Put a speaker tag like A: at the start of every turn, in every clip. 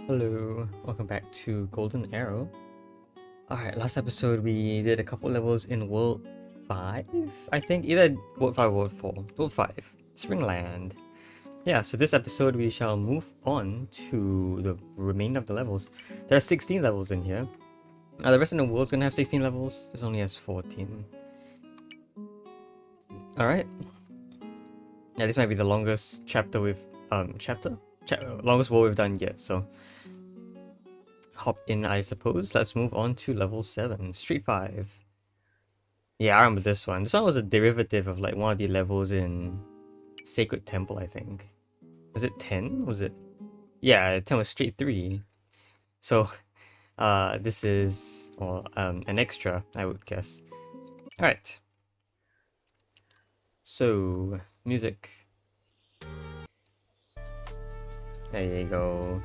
A: Hello, welcome back to Golden Arrow. Alright, last episode we did a couple levels in World 5, I think. Either World 5 or World 4. World 5, Springland. Yeah, so this episode we shall move on to the remainder of the levels. There are 16 levels in here. The rest of the world's gonna have 16 levels. This only has 14. Alright. Yeah, this might be the longest chapter we've... longest world we've done yet, so... hop in, I suppose. Let's move on to level 7, Street 5. Yeah, I remember this one. This one was a derivative of like one of the levels in Sacred Temple, I think. Was it 10? Was it? Yeah, 10 was Street 3. So, this is, well, an extra, I would guess. Alright. So, music. There you go.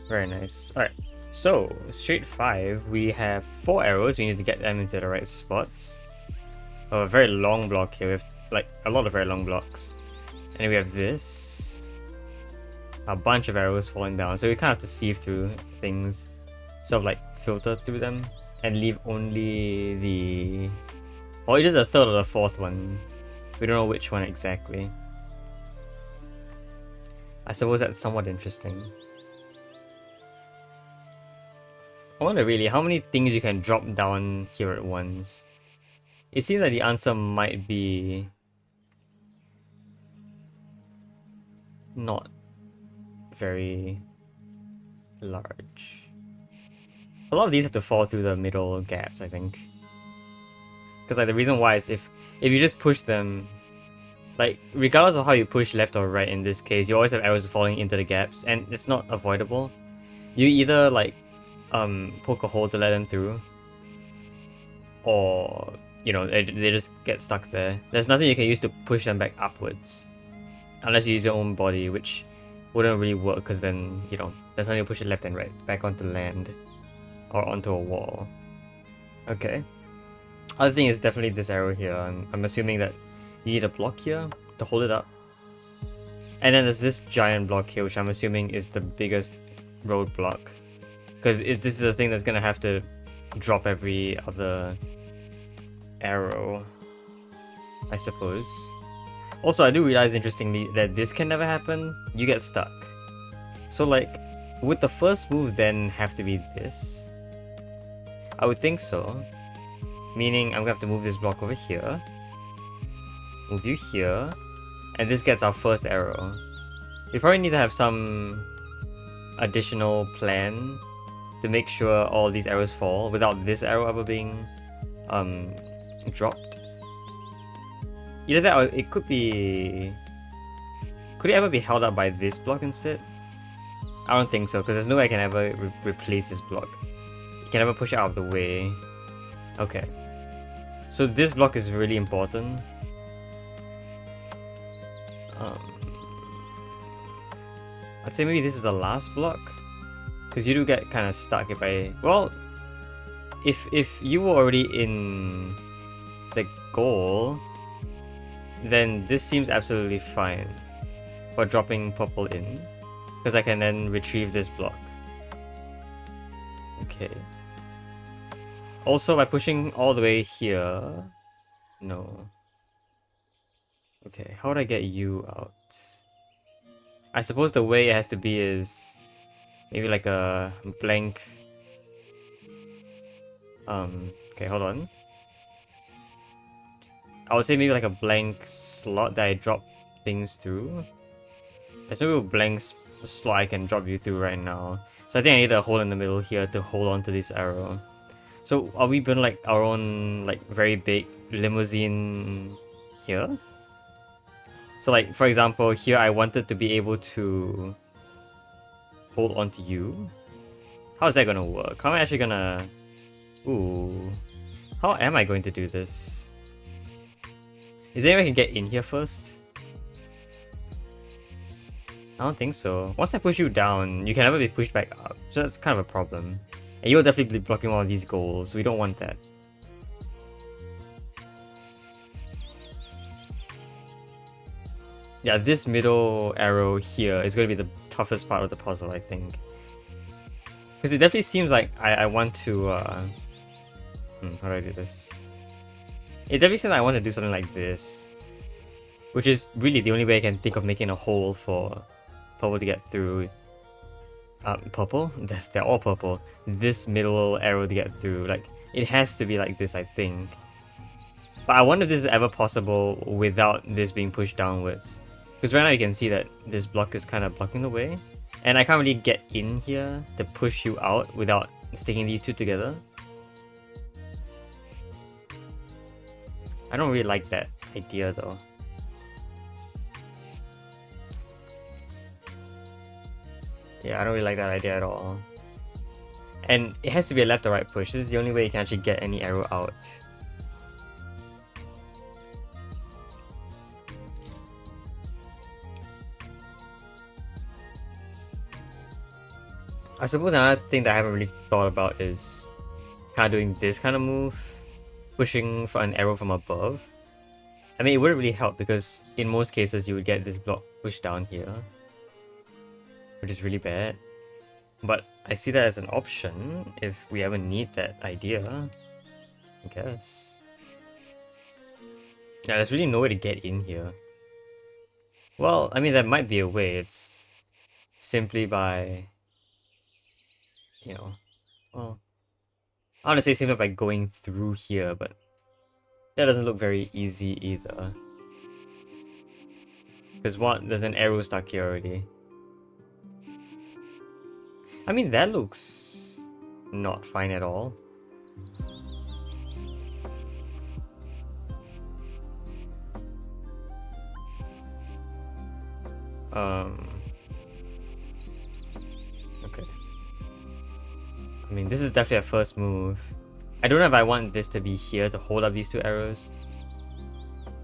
A: Very nice. Alright, so Street 5, we have 4 arrows. We need to get them into the right spots. Oh, a very long block here. We have like a lot of very long blocks. And then we have this. A bunch of arrows falling down. So we kind of have to sieve through things. Sort of like filter through them. And leave only the... or either the third or the fourth one. We don't know which one exactly. I suppose that's somewhat interesting. I wonder really how many things you can drop down here at once. It seems like the answer might be not very large. A lot of these have to fall through the middle gaps, I think. Because like the reason why is if you just push them, like regardless of how you push left or right in this case, you always have arrows falling into the gaps, and it's not avoidable. You either like poke a hole to let them through, or you know they just get stuck there. There's nothing you can use to push them back upwards unless you use your own body, which wouldn't really work because then you know there's nothing to push it left and right back onto land or onto a wall. Okay, other thing is definitely this arrow here. I'm assuming that you need a block here to hold it up, and then there's this giant block here, which I'm assuming is the biggest roadblock. Because this is a thing that's gonna have to drop every other arrow, I suppose. Also, I do realize, interestingly, that this can never happen. You get stuck. So, like, would the first move then have to be this? I would think so. Meaning, I'm gonna have to move this block over here. Move you here. And this gets our first arrow. We probably need to have some additional plan to make sure all these arrows fall without this arrow ever being dropped. Either that or it could be... could it ever be held up by this block instead? I don't think so, because there's no way I can ever replace this block. You can never push it out of the way. Okay. So this block is really important. I'd say maybe this is the last block. Because you do get kind of stuck if I... well, if you were already in the goal, then this seems absolutely fine for dropping purple in. Because I can then retrieve this block. Okay. Also, by pushing all the way here... no. Okay, how would I get you out? I suppose the way it has to be is... maybe like a blank... okay, hold on. I would say maybe like a blank slot that I drop things through. There's no real blank slot I can drop you through right now. So I think I need a hole in the middle here to hold on to this arrow. So are we building like our own like very big limousine here? So like for example here I wanted to be able to hold on to you. How is that gonna work? How am I actually gonna... ooh. How am I going to do this? Is there any way I can get in here first? I don't think so. Once I push you down, you can never be pushed back up. So that's kind of a problem. And you'll definitely be blocking one of these goals. We don't want that. Yeah, this middle arrow here is going to be the toughest part of the puzzle, I think. Because it definitely seems like I want to... how do I do this? It definitely seems like I want to do something like this. Which is really the only way I can think of making a hole for purple to get through. Purple? They're all purple. This middle arrow to get through. Like, it has to be like this, I think. But I wonder if this is ever possible without this being pushed downwards. Because right now you can see that this block is kind of blocking the way. And I can't really get in here to push you out without sticking these two together. I don't really like that idea though. Yeah, I don't really like that idea at all. And it has to be a left or right push. This is the only way you can actually get any arrow out. I suppose another thing that I haven't really thought about is kind of doing this kind of move. Pushing for an arrow from above. I mean, it wouldn't really help because in most cases you would get this block pushed down here. Which is really bad. But I see that as an option if we ever need that idea. I guess. Yeah, there's really no way to get in here. Well, I mean, there might be a way. It's simply by... You know, well... I want to say simply by going through here, but... That doesn't look very easy either. Because what? There's an arrow stuck here already. I mean, that looks... not fine at all. Okay. I mean, this is definitely a first move. I don't know if I want this to be here to hold up these two arrows.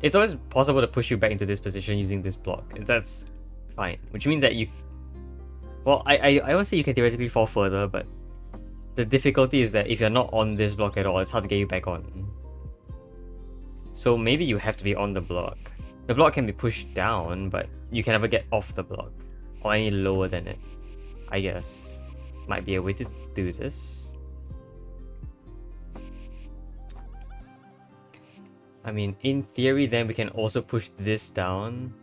A: It's always possible to push you back into this position using this block. That's fine. Which means that you... Well, I won't say you can theoretically fall further, but... The difficulty is that if you're not on this block at all, it's hard to get you back on. So maybe you have to be on the block. The block can be pushed down, but you can never get off the block. Or any lower than it. I guess. Might be a way to do this. I mean, in theory then we can also push this down.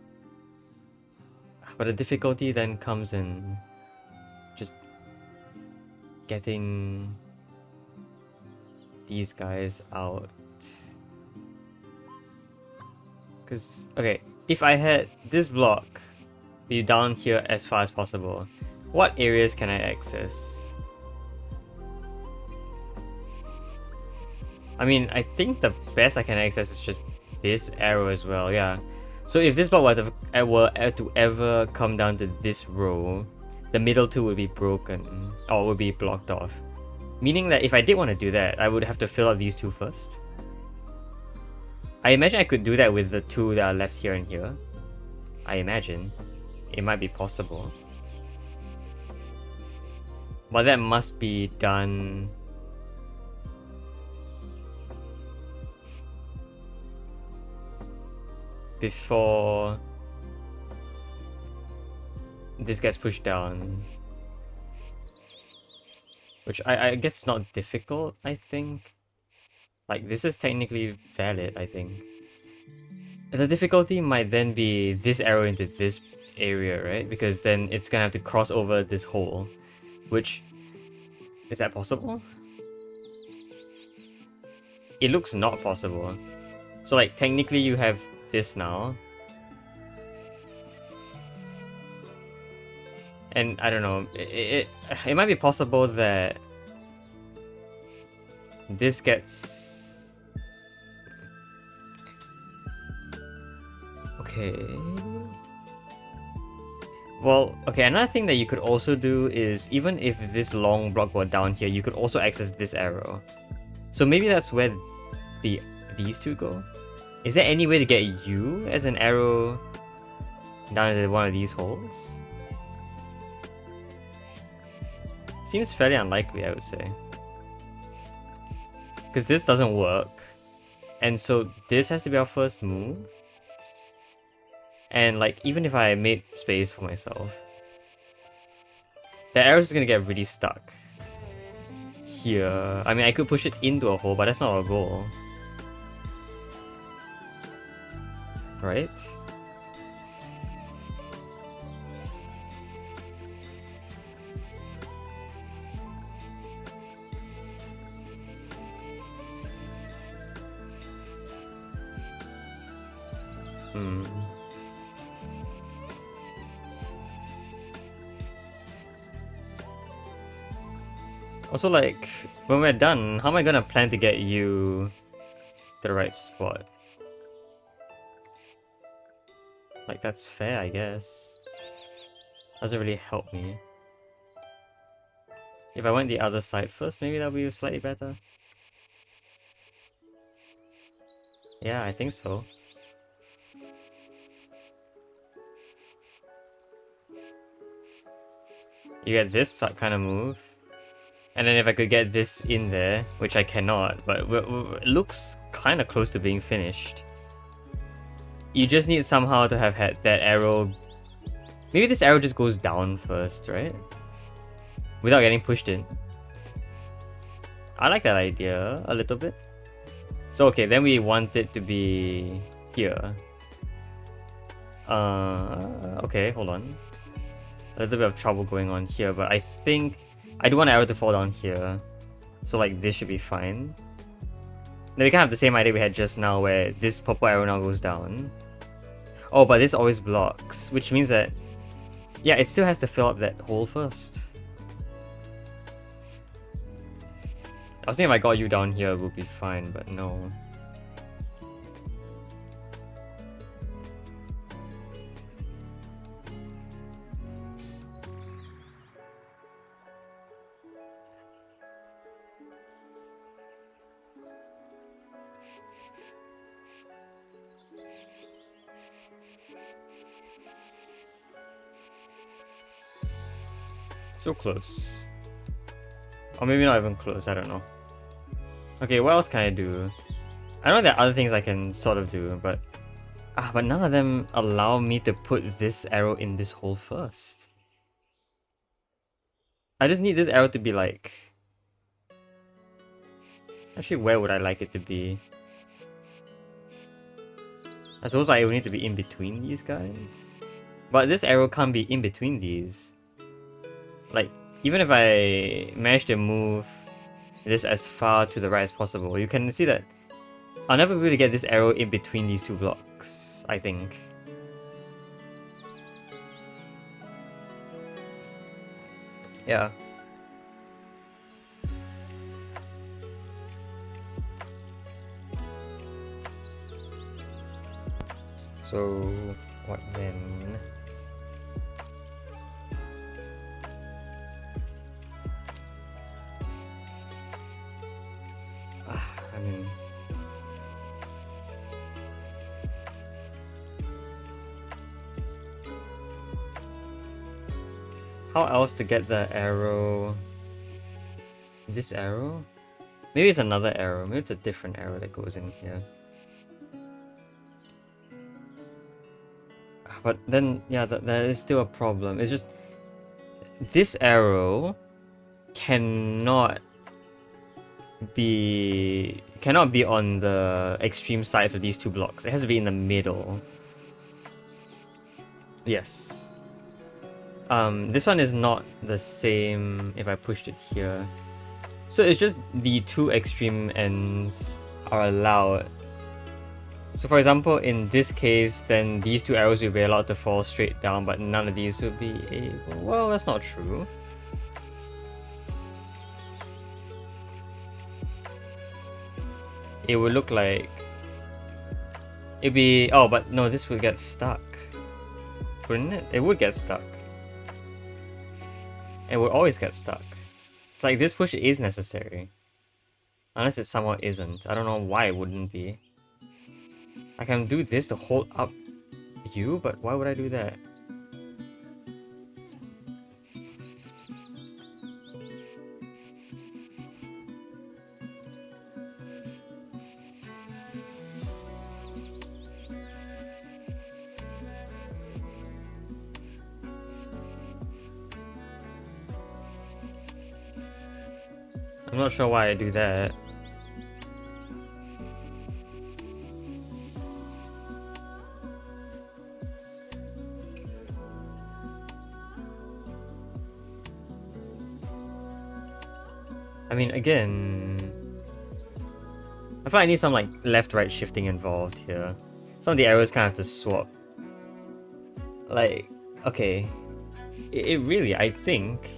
A: But the difficulty then comes in just getting these guys out. Because, okay, if I had this block be down here as far as possible, what areas can I access? I mean, I think the best I can access is just this arrow as well, yeah. So if this block were to ever come down to this row, the middle two would be broken, or would be blocked off. Meaning that if I did want to do that, I would have to fill up these two first. I imagine I could do that with the two that are left here and here. I imagine. It might be possible. But that must be done... before this gets pushed down. Which I guess it's not difficult, I think. Like, this is technically valid, I think. The difficulty might then be this arrow into this area, right? Because then it's gonna have to cross over this hole. Which... is that possible? It looks not possible. So like, technically you have this now. And I don't know, it might be possible that this gets... Okay... Well, okay, another thing that you could also do is, even if this long block were down here, you could also access this arrow. So maybe that's where these two go? Is there any way to get you as an arrow down into one of these holes? Seems fairly unlikely, I would say. Because this doesn't work. And so this has to be our first move. And like, even if I made space for myself, the arrow's just gonna get really stuck here. I mean, I could push it into a hole, but that's not our goal. Right? Hmm. Also, like, when we're done, how am I gonna plan to get you to the right spot? Like, that's fair, I guess. Doesn't really help me. If I went the other side first, maybe that would be slightly better. Yeah, I think so. You get this kind of move. And then if I could get this in there, which I cannot, but it looks kind of close to being finished. You just need somehow to have had that arrow. Maybe this arrow just goes down first, right? Without getting pushed in. I like that idea a little bit. So okay, then we want it to be here. Okay, hold on. A little bit of trouble going on here, but I think I do want an arrow to fall down here. So like this should be fine. Then we can have the same idea we had just now where this purple arrow now goes down. Oh, but this always blocks, which means that, yeah, it still has to fill up that hole first. I was thinking if I got you down here, it would be fine, but no. So close. Or maybe not even close, I don't know. Okay, what else can I do? I know there are other things I can sort of do, but none of them allow me to put this arrow in this hole first. I just need this arrow to be like... Actually, where would I like it to be? I suppose I would need to be in between these guys. But this arrow can't be in between these. Like, even if I manage to move this as far to the right as possible, you can see that I'll never be able to get this arrow in between these two blocks, I think. Yeah. So, what then? I mean... How else to get the arrow? This arrow? Maybe it's another arrow. Maybe it's a different arrow that goes in here. But then, yeah, that is still a problem. It's just... This arrow cannot be on the extreme sides of these two blocks. It has to be in the middle. Yes. This one is not the same if I pushed it here. So it's just the two extreme ends are allowed. So for example, in this case, then these two arrows will be allowed to fall straight down, but none of these will be able... Well, that's not true. It would look like... It'd be... Oh, but no, this would get stuck. Wouldn't it? It would get stuck. It would always get stuck. It's like this push is necessary. Unless it somehow isn't. I don't know why it wouldn't be. I can do this to hold up you, but why would I do that? I'm not sure why I do that. I mean, again, I feel like I need some like left-right shifting involved here. Some of the arrows kind of have to swap. Like, okay, it really, I think,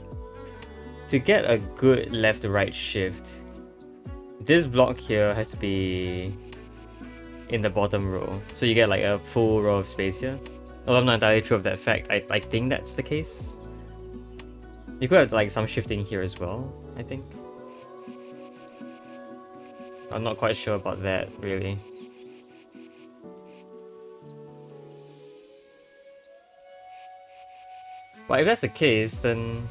A: to get a good left-to-right shift, this block here has to be in the bottom row, so you get like a full row of space here. Although I'm not entirely sure of that fact, I think that's the case. You could have like some shifting here as well, I think. I'm not quite sure about that, really. But if that's the case, then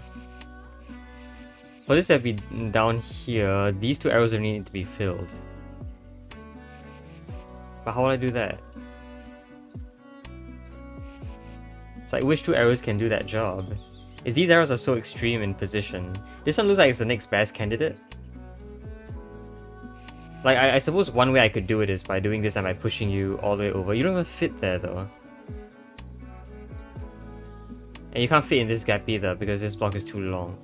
A: for this to be down here, these two arrows only need to be filled. But how will I do that? It's like, which two arrows can do that job? Is these arrows are so extreme in position. This one looks like it's the next best candidate. Like, I suppose one way I could do it is by doing this and by pushing you all the way over. You don't even fit there though. And you can't fit in this gap either because this block is too long.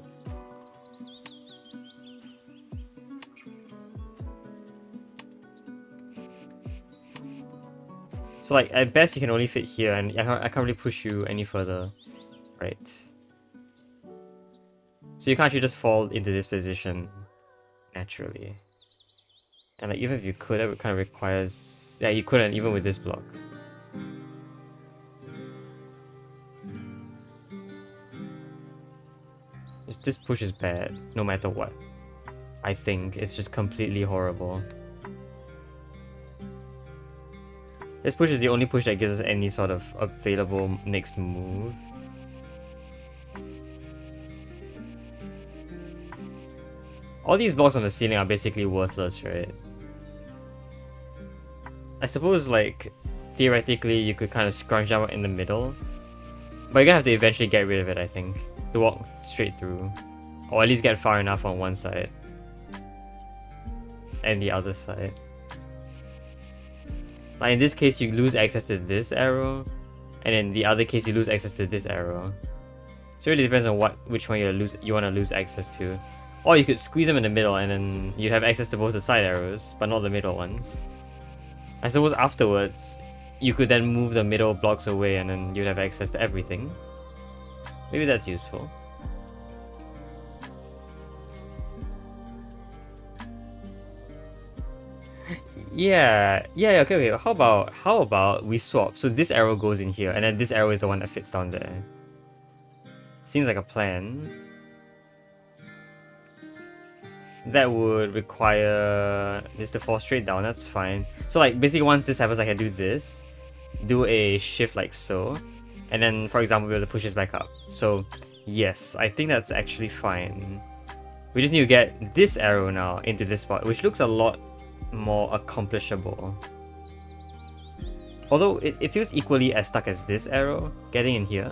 A: So like, at best you can only fit here and I can't really push you any further. Right. So you can't actually just fall into this position naturally. And like, even if you could, that would kind of requires... Yeah, you couldn't even with this block. This push is bad, no matter what. I think it's just completely horrible. This push is the only push that gives us any sort of available next move. All these blocks on the ceiling are basically worthless, right? I suppose, like, theoretically you could kind of scrunch out in the middle. But you're gonna have to eventually get rid of it, I think. To walk straight through. Or at least get far enough on one side. And the other side. Like in this case you lose access to this arrow. And in the other case you lose access to this arrow. So it really depends on which one you want to lose access to. Or you could squeeze them in the middle and then you'd have access to both the side arrows, but not the middle ones. I suppose afterwards, you could then move the middle blocks away and then you'd have access to everything. Maybe that's useful. Yeah, okay. How about we swap? So this arrow goes in here and then this arrow is the one that fits down there. Seems like a plan. That would require this to fall straight down, that's fine. So like basically once this happens I can do this, do a shift like so, and then for example we'll be able to push this back up. So yes, I think that's actually fine. We just need to get this arrow now into this spot, which looks a lot more accomplishable. Although it feels equally as stuck as this arrow, getting in here.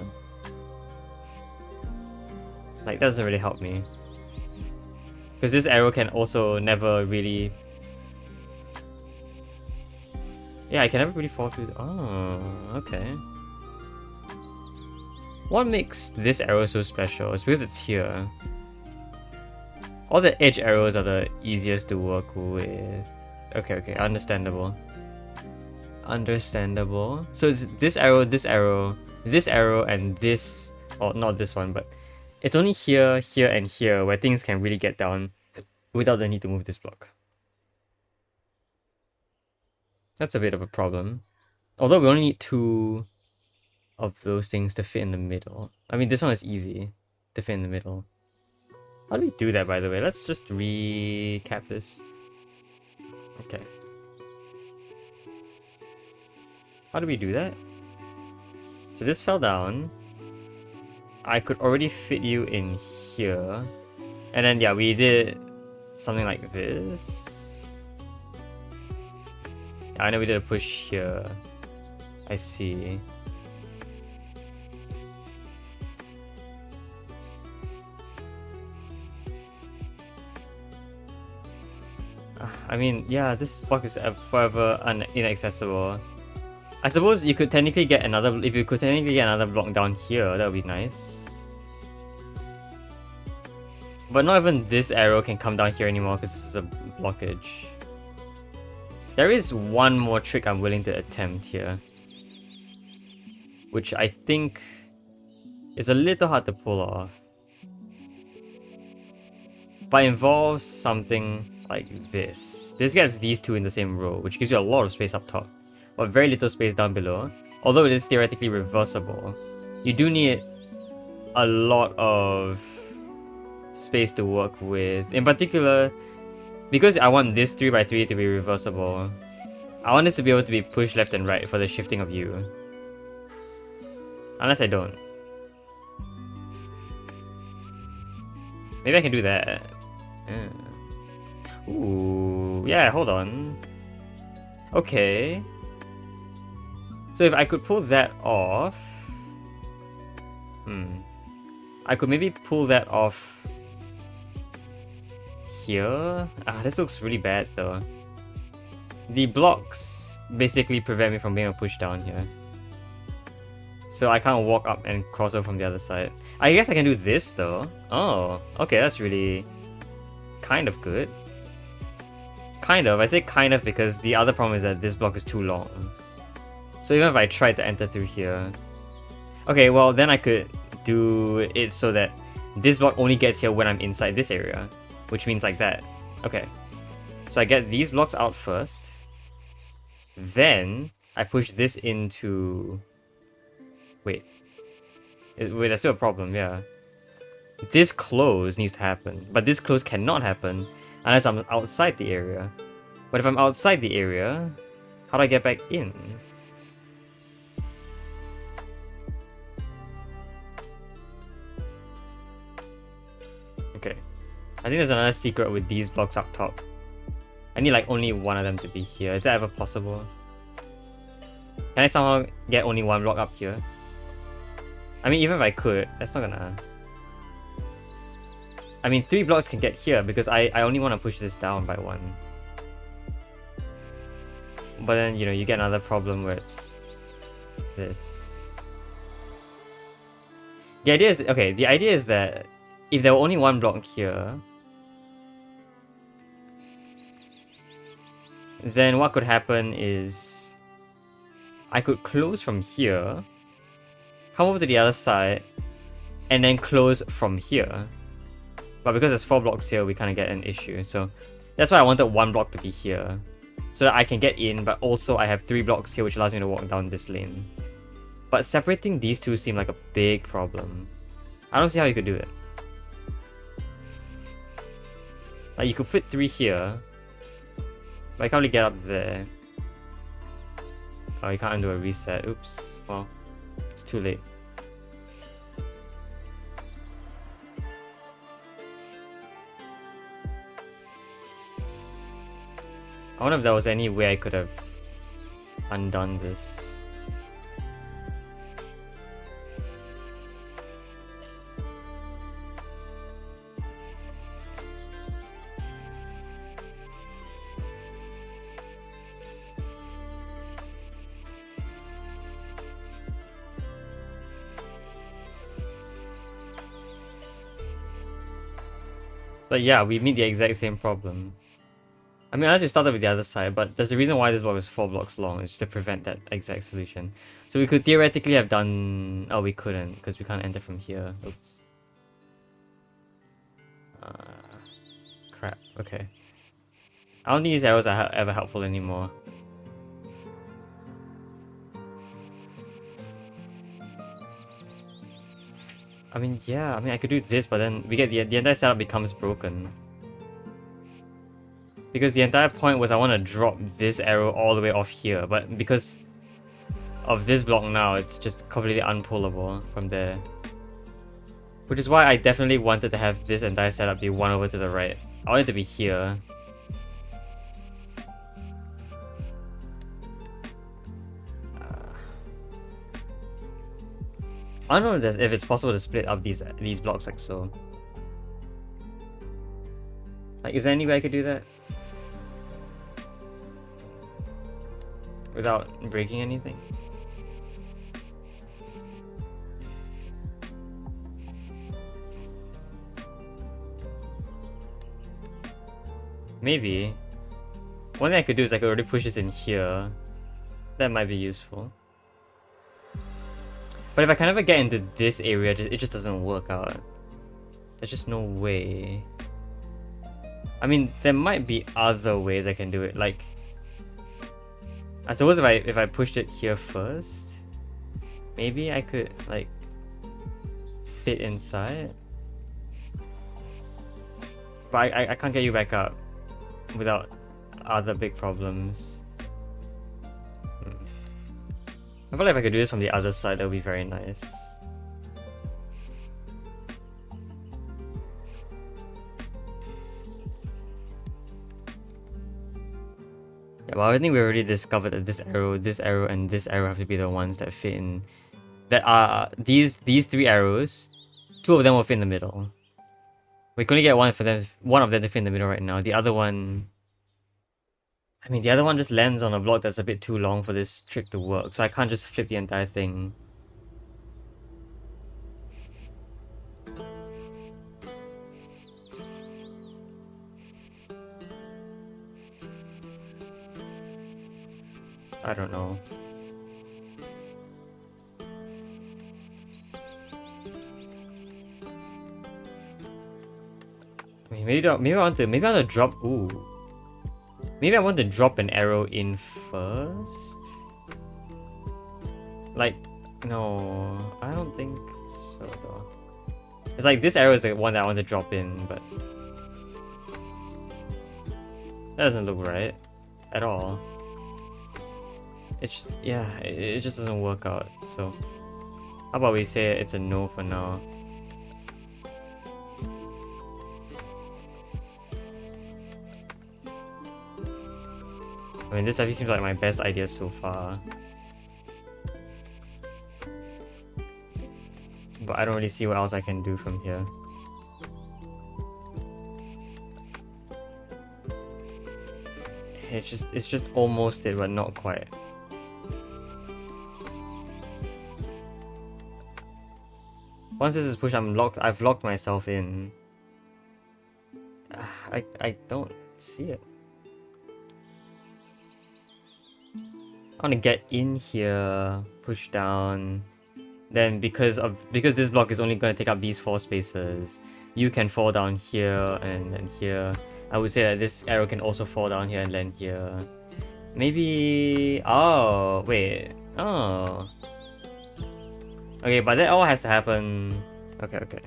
A: Like that doesn't really help me. Because this arrow can also never really... Yeah, I can never really fall through... Oh, okay. What makes this arrow so special is because it's here. All the edge arrows are the easiest to work with. Okay, understandable. Understandable. So it's this arrow, this arrow, this arrow, and this... Or not this one, but... It's only here, here, and here where things can really get down without the need to move this block. That's a bit of a problem. Although we only need 2 of those things to fit in the middle. I mean, this one is easy to fit in the middle. How do we do that, by the way? Let's just recap this. Okay. How do we do that? So this fell down. I could already fit you in here. And then, yeah, we did something like this. I know we did a push here. I see. I mean, yeah, this block is forever inaccessible. I suppose you could technically get another. If you could technically get another block down here, that would be nice. But not even this arrow can come down here anymore because this is a blockage. There is one more trick I'm willing to attempt here, which I think is a little hard to pull off, but involves something like this. This gets these two in the same row, which gives you a lot of space up top, but very little space down below. Although it is theoretically reversible, you do need a lot of space to work with. In particular, because I want this 3x3 to be reversible, I want this to be able to be pushed left and right for the shifting of you. Unless I don't. Maybe I can do that. Yeah. Ooh, yeah, hold on. Okay. So if I could pull that off... I could maybe pull that off here. This looks really bad though. The blocks basically prevent me from being able to push down here. So I can't walk up and cross over from the other side. I guess I can do this though. Oh, okay, that's really kind of good. Kind of. I say kind of because the other problem is that this block is too long. So even if I tried to enter through here... Okay, well then I could do it so that this block only gets here when I'm inside this area. Which means like that. Okay. So I get these blocks out first. Then I push this into... Wait, there's still a problem, yeah. This close needs to happen, but this close cannot happen unless I'm outside the area. But if I'm outside the area, how do I get back in? Okay. I think there's another secret with these blocks up top. I need like only one of them to be here. Is that ever possible? Can I somehow get only one block up here? I mean, even if I could, that's not gonna... I mean, 3 blocks can get here because I only want to push this down by 1. But then, you know, you get another problem where it's this. The idea is, okay, the idea is that if there were only 1 block here, then what could happen is I could close from here, come over to the other side, and then close from here. But because there's 4 blocks here, we kind of get an issue. So that's why I wanted 1 block to be here, so that I can get in, but also I have 3 blocks here, which allows me to walk down this lane. But separating these two seem like a big problem. I don't see how you could do it. Like, you could fit 3 here, but I can't really get up there. Oh, you can't undo a reset. Oops. Well, it's too late. I wonder if there was any way I could have undone this. But yeah, we meet the exact same problem. I mean, unless you started with the other side, but there's a reason why this block is 4 blocks long. It's to prevent that exact solution. So we could theoretically have done... Oh, we couldn't, because we can't enter from here. Oops. Crap. Okay. I don't think these arrows are ever helpful anymore. I mean, yeah. I mean, I could do this, but then we get the entire setup becomes broken. Because the entire point was I want to drop this arrow all the way off here, but because of this block now, it's just completely unpullable from there. Which is why I definitely wanted to have this entire setup be 1 over to the right. I want it to be here. I don't know if it's possible to split up these blocks like so. Like, is there any way I could do that? without breaking anything. Maybe. One thing I could do is I could already push this in here. That might be useful. But if I can never get into this area, it just doesn't work out. There's just no way. I mean, there might be other ways I can do it. Like, I suppose if I pushed it here first, maybe I could like fit inside. But I can't get you back up without other big problems. I feel like if I could do this from the other side, that would be very nice. Yeah, well, I think we already discovered that this arrow, and this arrow have to be the ones that fit in. That are these three arrows. Two of them will fit in the middle. We can only get one of them to fit in the middle right now. The other one, I mean, the other one just lands on a block that's a bit too long for this trick to work, so I can't just flip the entire thing. I don't know. I mean, maybe I want to drop. Ooh. Maybe I want to drop an arrow in first? Like, no, I don't think so though. It's like this arrow is the one that I want to drop in, but that doesn't look right at all. It's just, yeah, it just doesn't work out. So how about we say it's a no for now? I mean, this definitely seems like my best idea so far. But I don't really see what else I can do from here. It's just almost it, but not quite. Once this is pushed, I've locked myself in. I don't see it. I want to get in here, push down. Then because this block is only going to take up these 4 spaces, you can fall down here and then here. I would say that this arrow can also fall down here and land here. Maybe... oh, wait. Oh. Okay, but that all has to happen... Okay.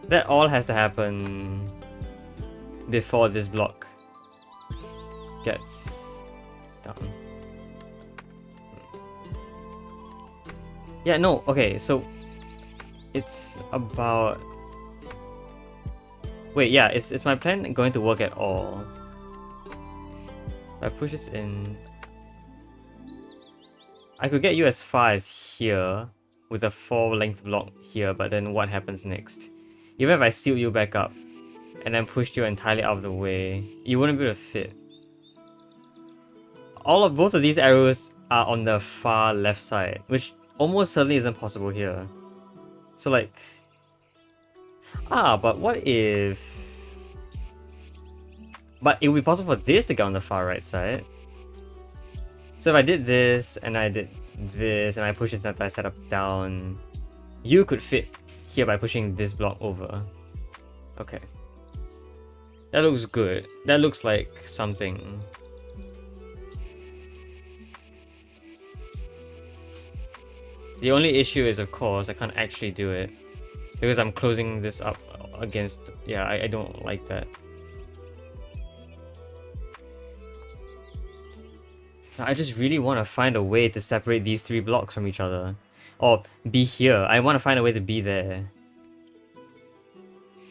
A: That all has to happen before this block gets down. Yeah, no, okay, so it's about... Wait, yeah, is my plan going to work at all? If I push this in... I could get you as far as here with a 4 length block here, but then what happens next? Even if I seal you back up and then pushed you entirely out of the way, you wouldn't be able to fit. Both of these arrows are on the far left side, which almost certainly isn't possible here. So like... but what if... But it would be possible for this to get on the far right side. So if I did this, and I did this, and I push this entire setup down, you could fit here by pushing this block over. Okay. That looks good. That looks like something. The only issue is, of course, I can't actually do it because I'm closing this up against... Yeah, I don't like that. I just really want to find a way to separate these 3 blocks from each other. Or be here. I want to find a way to be there.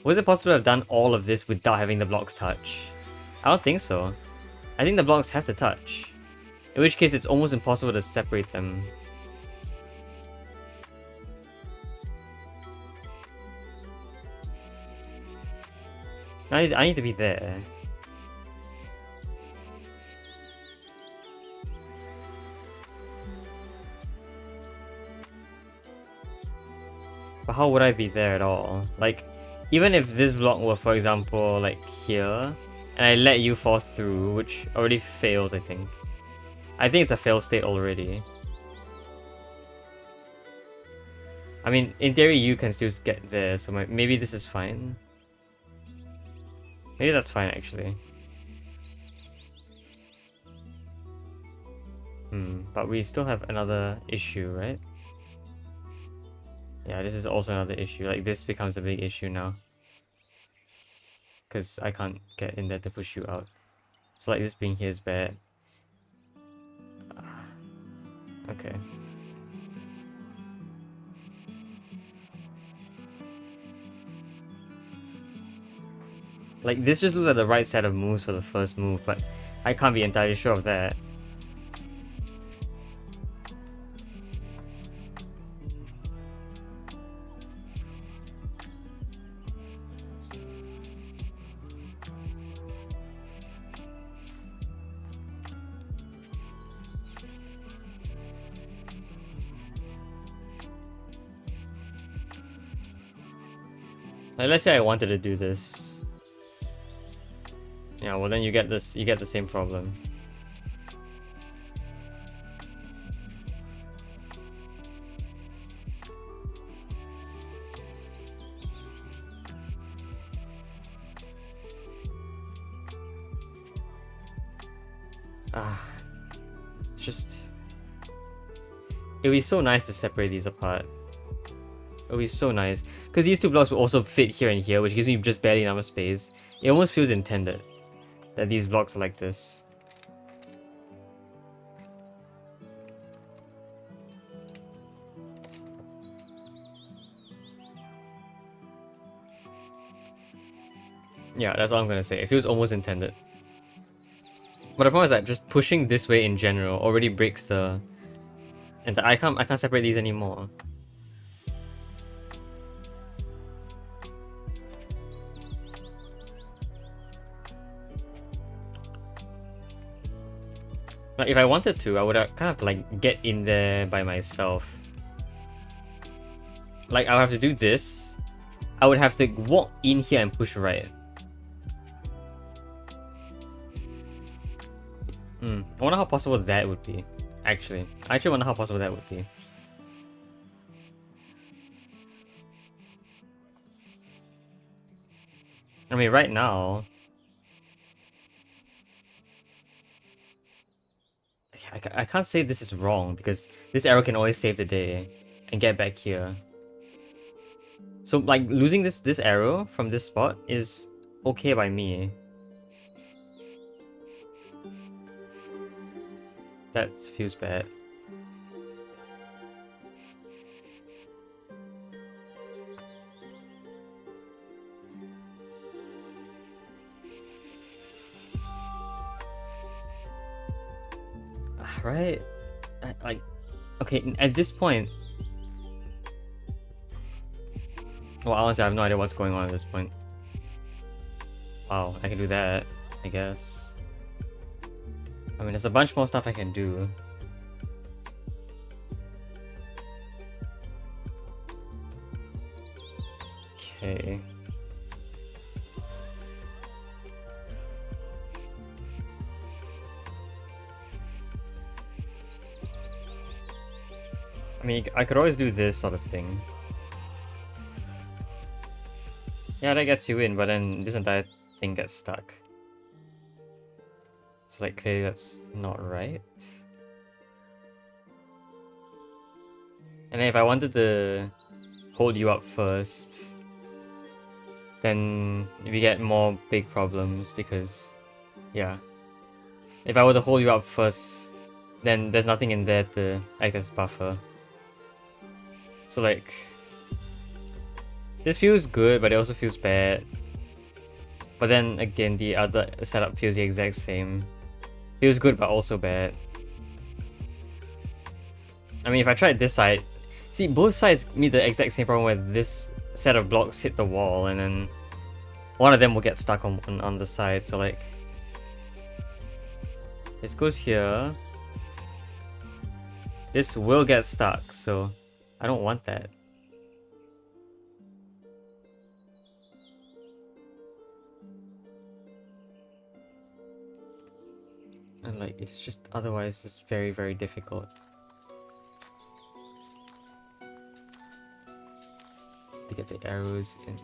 A: Was it possible to have done all of this without having the blocks touch? I don't think so. I think the blocks have to touch. In which case, it's almost impossible to separate them. I need to be there. But how would I be there at all? Like, even if this block were, for example, like here, and I let you fall through, which already fails, I think. I think it's a fail state already. I mean, in theory, you can still get there, so maybe this is fine. Maybe that's fine, actually. But we still have another issue, right? Yeah, this is also another issue. Like, this becomes a big issue now. Because I can't get in there to push you out. So, like, this being here is bad. Okay. Like, this just looks like the right set of moves for the first move, but I can't be entirely sure of that. Like, let's say I wanted to do this. Yeah, well then you get this, you get the same problem. It's just... It would be so nice to separate these apart. It would be so nice. Because these two blocks will also fit here and here, which gives me just barely enough space. It almost feels intended that these blocks are like this. Yeah, that's all I'm gonna say. It feels almost intended. But the problem is that just pushing this way in general already breaks the... And I can't separate these anymore. Like, if I wanted to, I would have kind of like get in there by myself. Like, I would have to do this. I would have to walk in here and push right. I wonder how possible that would be. Actually, I actually wonder how possible that would be. I mean, right now... I can't say this is wrong, because this arrow can always save the day and get back here. So, like, losing this arrow from this spot is okay by me. That feels bad. Right? Like, okay, at this point... Well, honestly, I have no idea what's going on at this point. Wow, I can do that, I guess. I mean, there's a bunch more stuff I can do. Okay. I mean, I could always do this sort of thing. Yeah, that gets you in, but then this entire thing gets stuck. So, like, clearly that's not right. And then if I wanted to hold you up first, then we get more big problems because, yeah. If I were to hold you up first, then there's nothing in there to act as buffer. So, like, this feels good, but it also feels bad. But then again, the other setup feels the exact same. Feels good, but also bad. I mean, if I tried this side... See, both sides meet the exact same problem where this set of blocks hit the wall, and then one of them will get stuck on the side, so like... This goes here. This will get stuck, so I don't want that. And like, it's just otherwise just very, very difficult. To get the arrows in.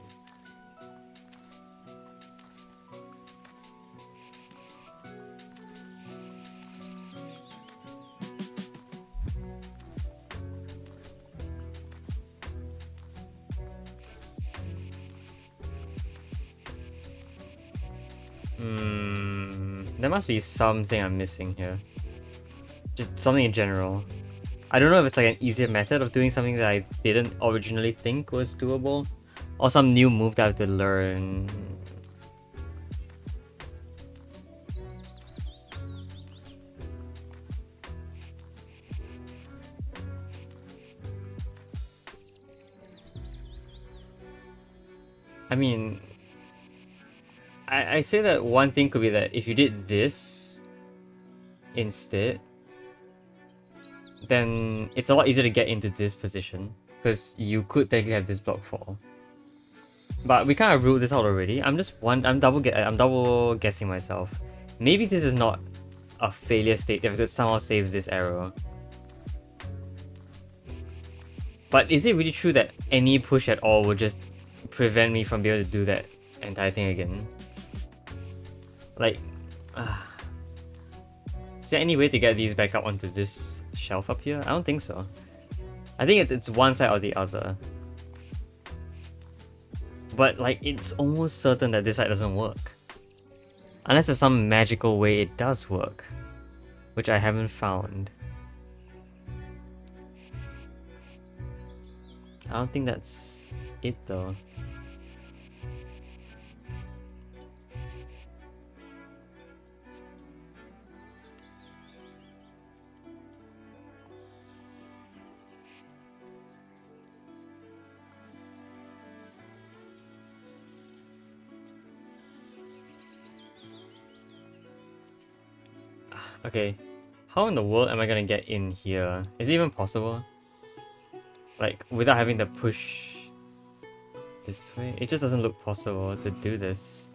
A: There must be something I'm missing here. Just something in general. I don't know if it's like an easier method of doing something that I didn't originally think was doable, or some new move that I have to learn. I mean, I say that one thing could be that if you did this instead, then it's a lot easier to get into this position, because you could technically have this block fall. But we kind of ruled this out already. I'm double guessing myself. Maybe this is not a failure state if it could somehow save this arrow. But is it really true that any push at all would just prevent me from being able to do that entire thing again? Like, is there any way to get these back up onto this shelf up here? I don't think so. I think it's one side or the other. But like, it's almost certain that this side doesn't work. Unless there's some magical way it does work, which I haven't found. I don't think that's it though. Okay, how in the world am I gonna get in here? Is it even possible? Like, without having to push this way? It just doesn't look possible to do this.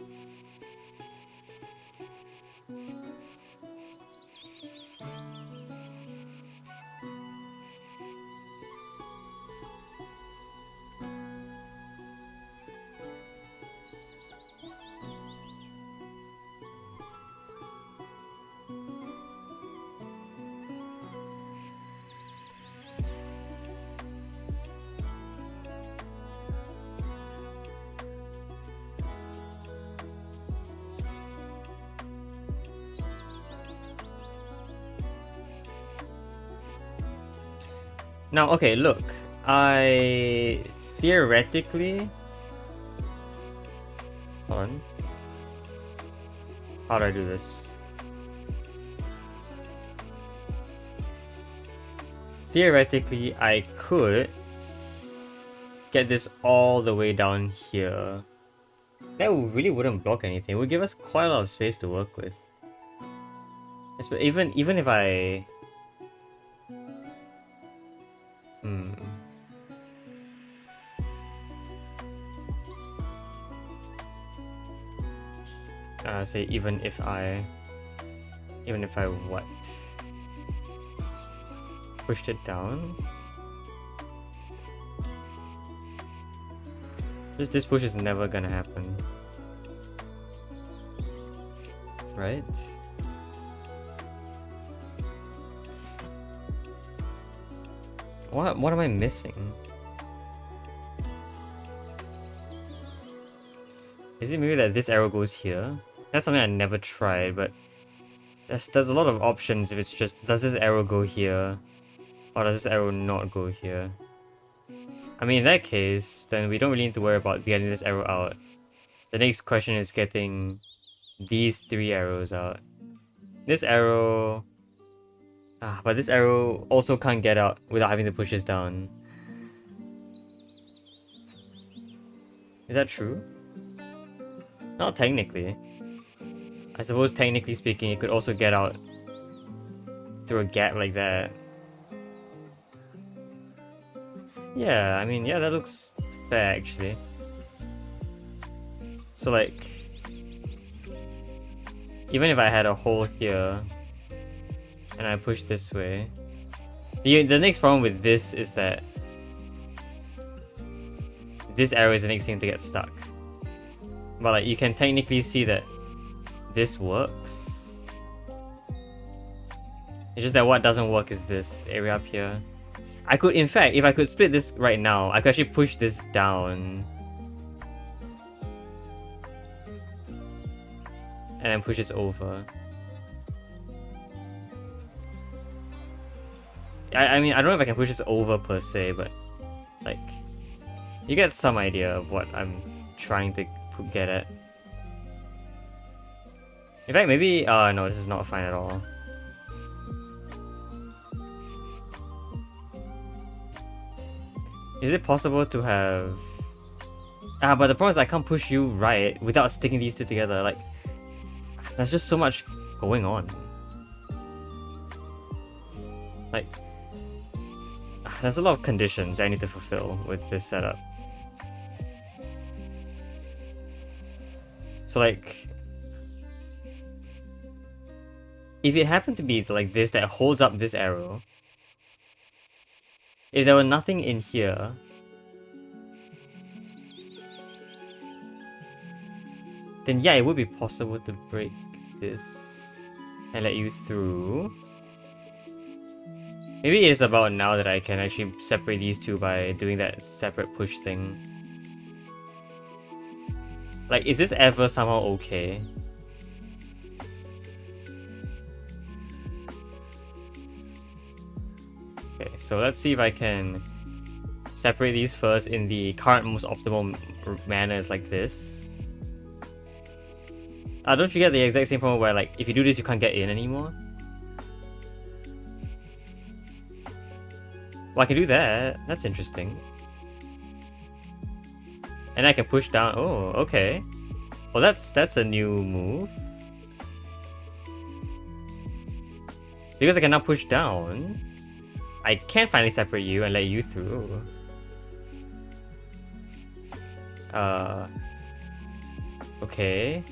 A: Now, okay, look. I theoretically... Hold on. How do I do this? Theoretically, I could get this all the way down here. That really wouldn't block anything. It would give us quite a lot of space to work with. Even if I... say even if I what? Pushed it down? This push is never gonna happen. Right? What am I missing? Is it maybe that this arrow goes here? That's something I never tried, but there's a lot of options if it's just, does this arrow go here? Or does this arrow not go here? I mean, in that case, then we don't really need to worry about getting this arrow out. The next question is getting these 3 arrows out. This arrow... but this arrow also can't get out without having to push this down. Is that true? Not technically. I suppose technically speaking, it could also get out through a gap like that. Yeah, I mean, yeah, that looks fair actually. So like, even if I had a hole here, and I push this way. The next problem with this is that this arrow is the next thing to get stuck. But like you can technically see that this works. It's just that what doesn't work is this area up here. I could, in fact, if I could split this right now, I could actually push this down. And then push this over. I mean, I don't know if I can push this over per se, but like, you get some idea of what I'm trying to get at. In fact, maybe, no, this is not fine at all. Is it possible to have... but the problem is I can't push you right without sticking these two together. Like, there's just so much going on. Like, there's a lot of conditions I need to fulfill with this setup. So like, if it happened to be like this that holds up this arrow, if there were nothing in here, then yeah, it would be possible to break this and let you through. Maybe it is about now that I can actually separate these two by doing that separate push thing. Like, is this ever somehow okay? Okay, so let's see if I can separate these first in the current most optimal manner is like this. Don't you get the exact same problem where like if you do this you can't get in anymore? Well, I can do that. That's interesting. And I can push down. Oh, okay. Well, that's a new move. Because I can now push down, I can finally separate you and let you through. Okay.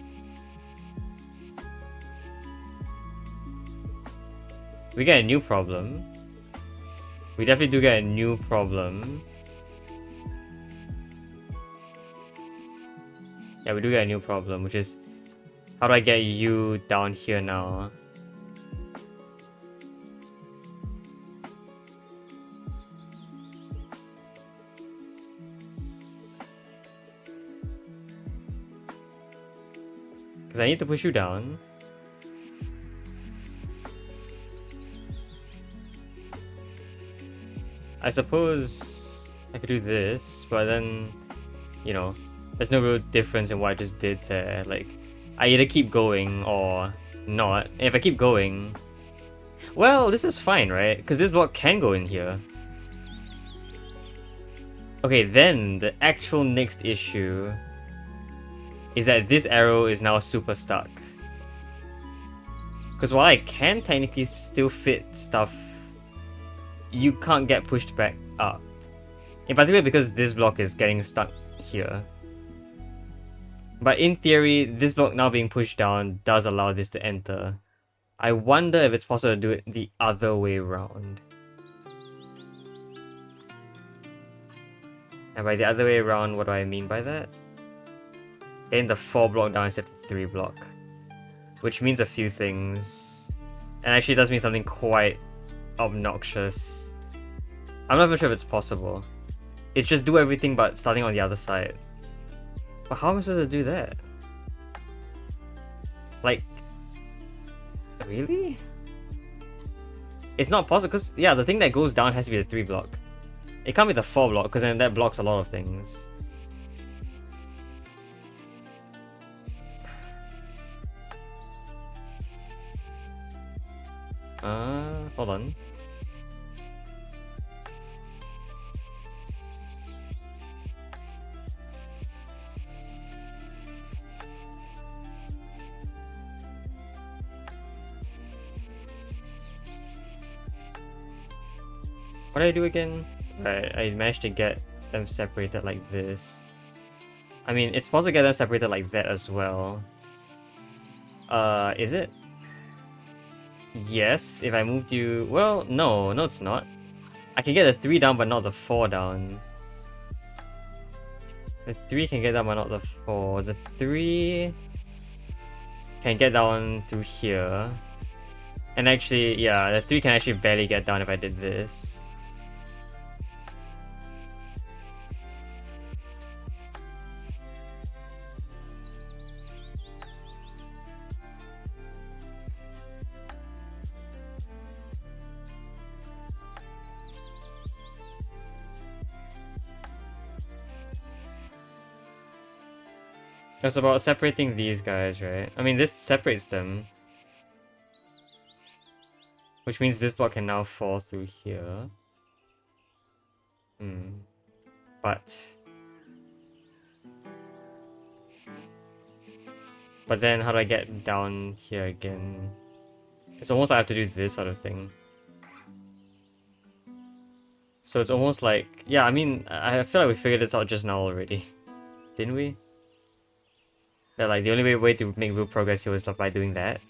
A: We get a new problem. We definitely do get a new problem. Yeah, we do get a new problem, which is how do I get you down here now? Because I need to push you down. I suppose I could do this, but then, you know, there's no real difference in what I just did there. Like, I either keep going or not. And if I keep going, well, this is fine, right? Because this block can go in here. Okay, then the actual next issue is that this arrow is now super stuck. Because while I can technically still fit stuff, you can't get pushed back up. In particular because this block is getting stuck here. But in theory, this block now being pushed down does allow this to enter. I wonder if it's possible to do it the other way around. And by the other way around, what do I mean by that? Getting the 4 block down instead of 3 block. Which means a few things. And actually does mean something quite obnoxious. I'm not even sure if it's possible. It's just do everything but starting on the other side. But how am I supposed to do that? Like, really? It's not possible because, yeah, the thing that goes down has to be the 3 block. It can't be the 4 block because then that blocks a lot of things. Hold on. What did I do again? Right, I managed to get them separated like this. I mean, it's possible to get them separated like that as well. Is it? Yes, if I moved you... Well, no, it's not. I can get the 3 down, but not the 4 down. The 3 can get down, but not the 4. The 3 can get down through here. And actually, yeah, the 3 can actually barely get down if I did this. It's about separating these guys, right? I mean, this separates them. Which means this block can now fall through here. But... But then how do I get down here again? It's almost like I have to do this sort of thing. So it's almost like... Yeah, I mean, I feel like we figured this out just now already. Didn't we? That like the only way to make real progress here was by doing that.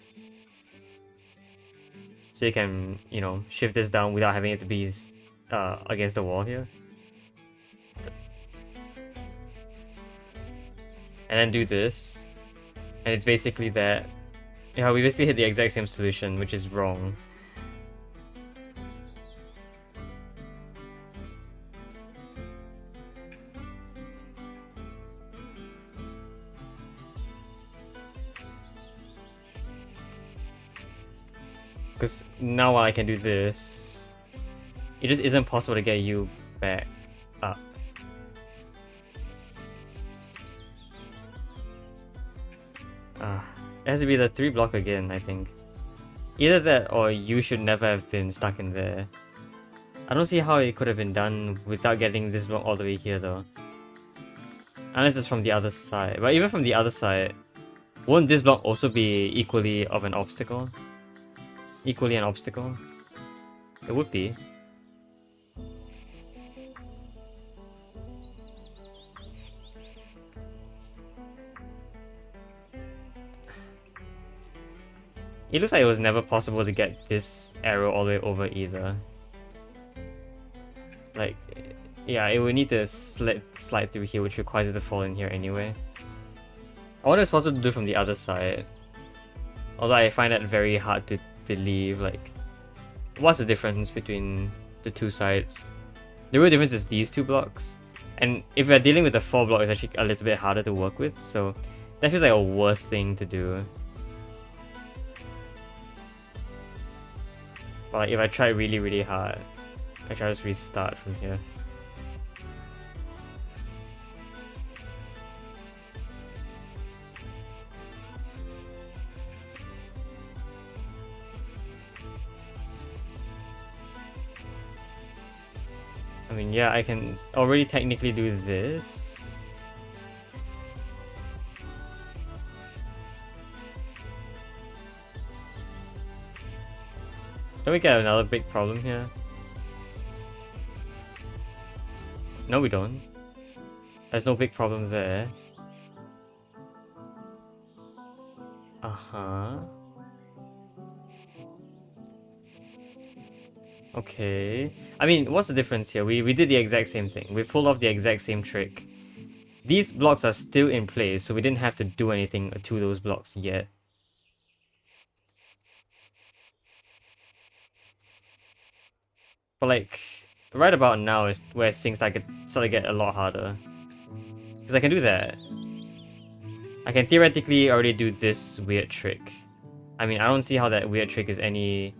A: So you can, you know, shift this down without having it to be against the wall here. And then do this. And it's basically that. Yeah, we basically hit the exact same solution, which is wrong. Because now while I can do this, it just isn't possible to get you back up. It has to be the 3 block again, I think. Either that or you should never have been stuck in there. I don't see how it could have been done without getting this block all the way here though. Unless it's from the other side. But even from the other side, won't this block also be equally of an obstacle? Equally an obstacle? It would be. It looks like it was never possible to get this arrow all the way over either. Like, yeah, it would need to slide through here, which requires it to fall in here anyway. I wonder if it's possible to do from the other side. Although I find that very hard to believe. Like, what's the difference between the two sides? The real difference is these 2 blocks. And if we're dealing with the 4 block, it's actually a little bit harder to work with. So that feels like a worse thing to do. But like, if I try really, really hard, I try to just restart from here. I mean, yeah, I can already technically do this. Don't we get another big problem here? No, we don't. There's no big problem there. Uh-huh. Okay. I mean, what's the difference here? We did the exact same thing. We pulled off the exact same trick. These blocks are still in place, so we didn't have to do anything to those blocks yet. But like, right about now is where things start to get a lot harder. Because I can do that. I can theoretically already do this weird trick. I mean, I don't see how that weird trick is any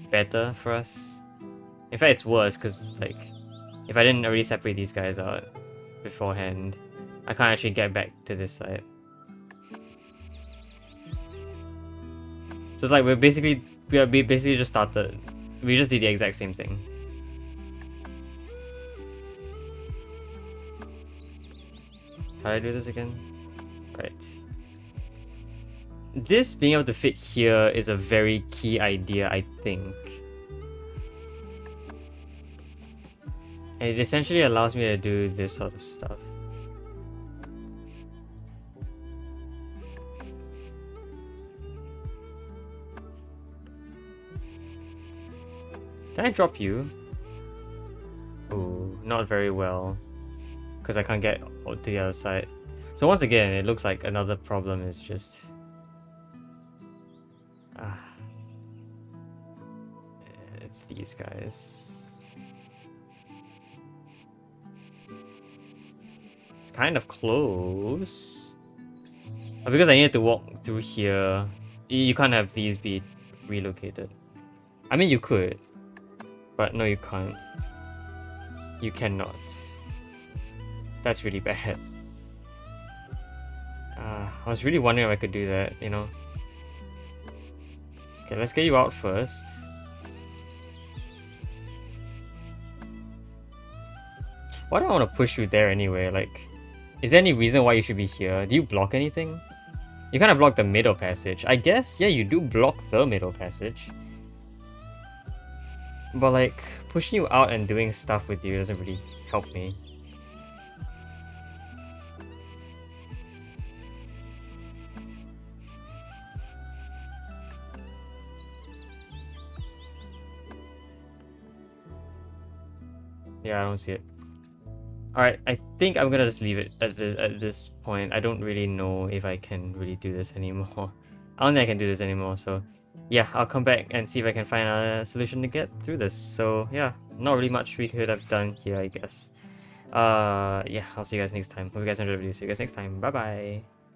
A: better for us. In fact, it's worse, because like, if I didn't already separate these guys out beforehand, I can't actually get back to this side. So it's like we basically just started. We just did the exact same thing. How do I do this again? Right. This being able to fit here is a very key idea, I think. And it essentially allows me to do this sort of stuff. Can I drop you? Ooh, not very well. Because I can't get to the other side. So once again, it looks like another problem is just... it's these guys. It's kind of close. But because I needed to walk through here, you can't have these be relocated. I mean, you could. But no, you can't. You cannot. That's really bad. I was really wondering if I could do that, you know? Okay, let's get you out first. Why do I want to push you there anyway? Like, is there any reason why you should be here? Do you block anything? You kind of block the middle passage. I guess, yeah, you do block the middle passage. But like, pushing you out and doing stuff with you doesn't really help me. Yeah, I don't see it. Alright, I think I'm gonna just leave it at this point. I don't really know if I can really do this anymore. I don't think I can do this anymore, so yeah, I'll come back and see if I can find a solution to get through this. So yeah, not really much we could have done here, I guess. Yeah, I'll see you guys next time. Hope you guys enjoyed the video. See you guys next time. Bye bye.